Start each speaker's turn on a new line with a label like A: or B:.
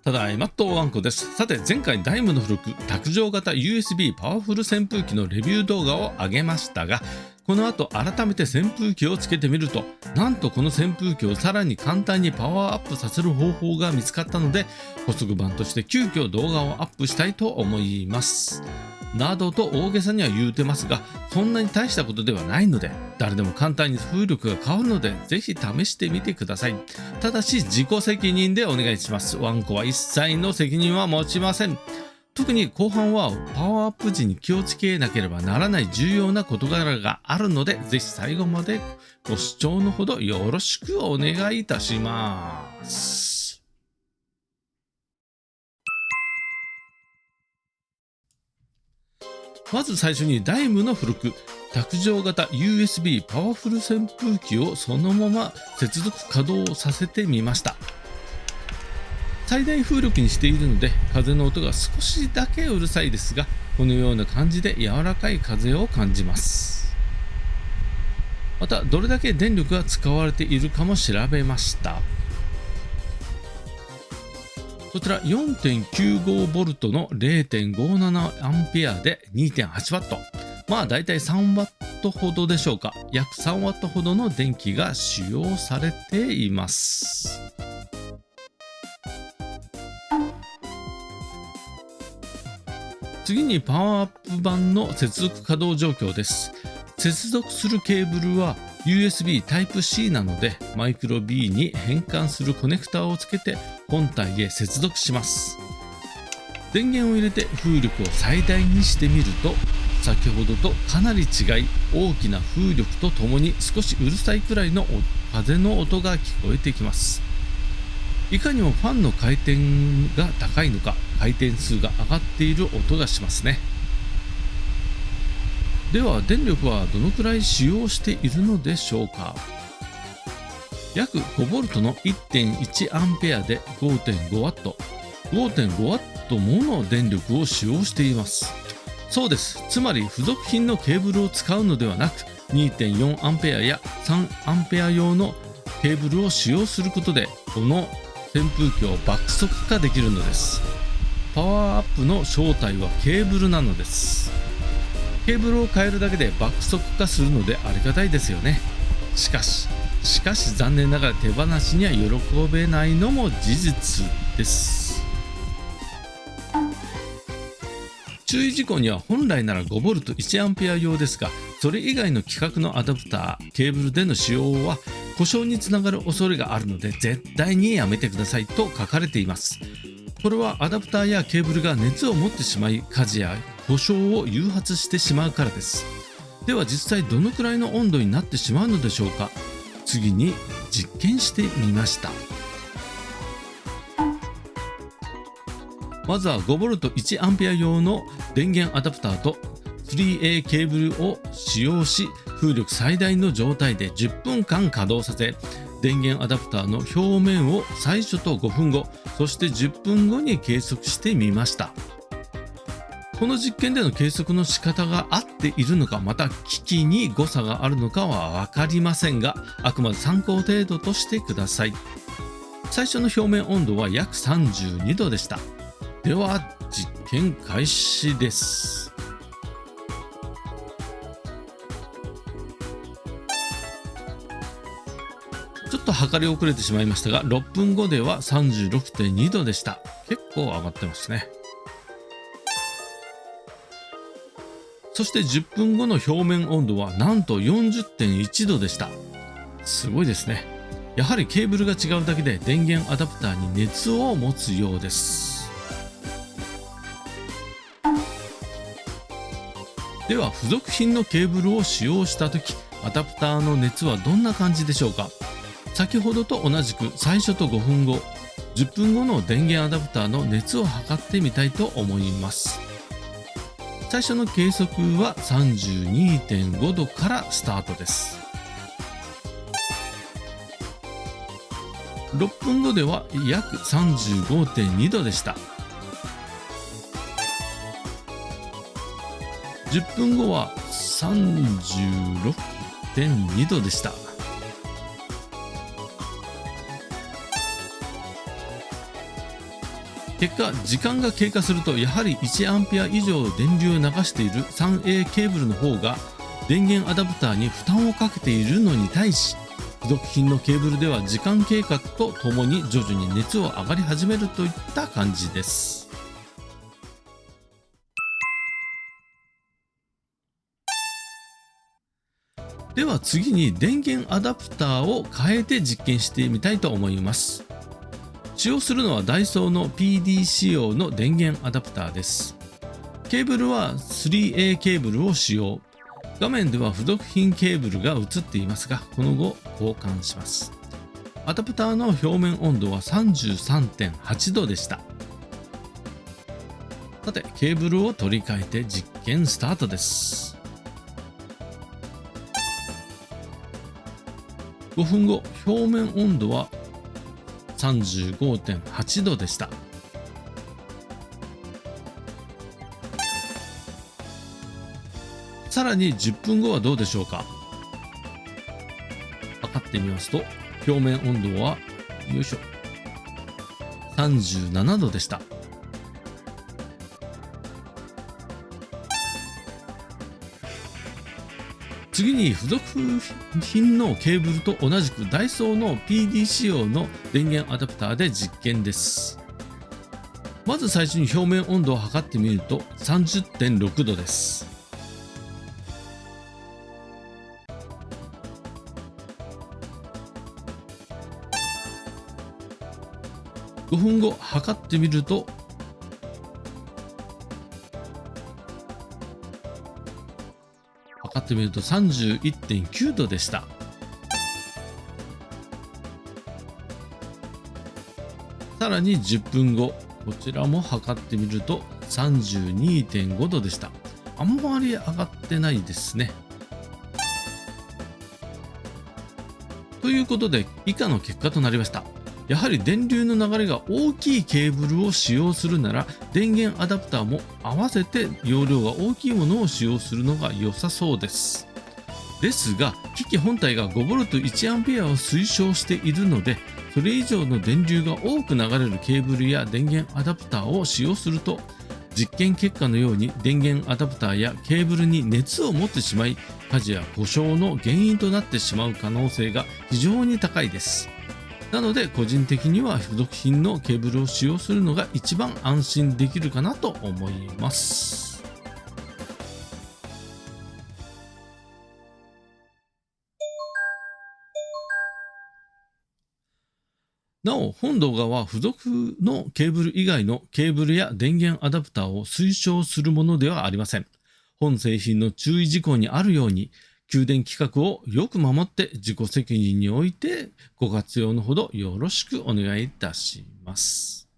A: ただいまっとワンコです。さて前回ダイムの付録卓上型 USB パワフル扇風機のレビュー動画を上げましたが、この後改めて扇風機をつけてみると、なんとこの扇風機をさらに簡単にパワーアップさせる方法が見つかったので、補足版として急遽動画をアップしたいと思います。などと大げさには言うてますが、そんなに大したことではないので、誰でも簡単に風力が変わるので、ぜひ試してみてください。ただし自己責任でお願いします。ワンコは一切の責任は持ちません。特に後半はパワーアップ時に気をつけなければならない重要な事柄があるので、ぜひ最後までご視聴のほどよろしくお願いいたします。まず最初にダイムの付録卓上型 USB パワフル扇風機をそのまま接続稼働させてみました。最大風力にしているので風の音が少しだけうるさいですが、このような感じで柔らかい風を感じます。またどれだけ電力が使われているかも調べました。こちら 4.95V の 0.57A で 2.8W、 まあだいたい 3W ほどでしょうか。約 3W ほどの電気が使用されています。次にパワーアップ版の接続稼働状況です。接続するケーブルは USB Type-C なので、マイクロ B に変換するコネクタをつけて本体へ接続します。電源を入れて風力を最大にしてみると、先ほどとかなり違い、大きな風力とともに少しうるさいくらいの風の音が聞こえてきます。いかにもファンの回転が高いのか、回転数が上がっている音がしますね。では電力はどのくらい使用しているのでしょうか。約 5V の 1.1A で 5.5W、 5.5W もの電力を使用しています。そうです。つまり付属品のケーブルを使うのではなく、 2.4A や 3A 用のケーブルを使用することで、この扇風機を爆速化できるのです。パワーアップの正体はケーブルなのです。ケーブルを変えるだけで爆速化するのでありがたいですよね。しかし残念ながら手放しには喜べないのも事実です。注意事項には、本来なら 5V1A 用ですが、それ以外の規格のアダプター、ケーブルでの使用は故障につながる恐れがあるので絶対にやめてくださいと書かれています。これはアダプターやケーブルが熱を持ってしまい、火事や故障を誘発してしまうからです。では実際どのくらいの温度になってしまうのでしょうか。次に実験してみました。まずは 5V1A 用の電源アダプターと 3A ケーブルを使用し、風力最大の状態で10分間稼働させ、電源アダプターの表面を最初と5分後、そして10分後に計測してみました。この実験での計測の仕方が合っているのか、また機器に誤差があるのかは分かりませんが、あくまで参考程度としてください。最初の表面温度は約32度でした。では実験開始です。ちょっと測り遅れてしまいましたが、6分後では 36.2 度でした。結構上がってますね。そして10分後の表面温度はなんと 40.1 度でした。すごいですね。やはりケーブルが違うだけで電源アダプターに熱を持つようです。では付属品のケーブルを使用した時、アダプターの熱はどんな感じでしょうか。先ほどと同じく最初と5分後、10分後の電源アダプターの熱を測ってみたいと思います。最初の計測は 32.5 度からスタートです。6分後では約 35.2 度でした。10分後は 36.2 度でした。結果、時間が経過するとやはり 1A 以上電流を流している 3A ケーブルの方が電源アダプターに負担をかけているのに対し、付属品のケーブルでは時間経過とともに徐々に熱を上がり始めるといった感じです。では次に電源アダプターを変えて実験してみたいと思います。使用するのはダイソーの PD 仕様の電源アダプターです。ケーブルは 3A ケーブルを使用。画面では付属品ケーブルが映っていますが、この後交換します。アダプターの表面温度は 33.8 度でした。さて、ケーブルを取り替えて実験スタートです。5分後、表面温度は 35.8 度でした。さらに10分後はどうでしょうか。測ってみますと、表面温度はよいしょ37度でした。次に付属品のケーブルと同じくダイソーの PD 仕様の電源アダプターで実験です。まず最初に表面温度を測ってみると 30.6 度です。5分後測ってみると31.9 度でした。さらに10分後、こちらも測ってみると 32.5 度でした。あんまり上がってないですね。ということで以下の結果となりました。やはり電流の流れが大きいケーブルを使用するなら、電源アダプターも合わせて容量が大きいものを使用するのが良さそうです。ですが、機器本体が 5V1A を推奨しているので、それ以上の電流が多く流れるケーブルや電源アダプターを使用すると、実験結果のように電源アダプターやケーブルに熱を持ってしまい、火事や故障の原因となってしまう可能性が非常に高いです。なので個人的には付属品のケーブルを使用するのが一番安心できるかなと思います。なお、本動画は付属のケーブル以外のケーブルや電源アダプターを推奨するものではありません。本製品の注意事項にあるように、給電規格をよく守って自己責任においてご活用のほどよろしくお願いいたします。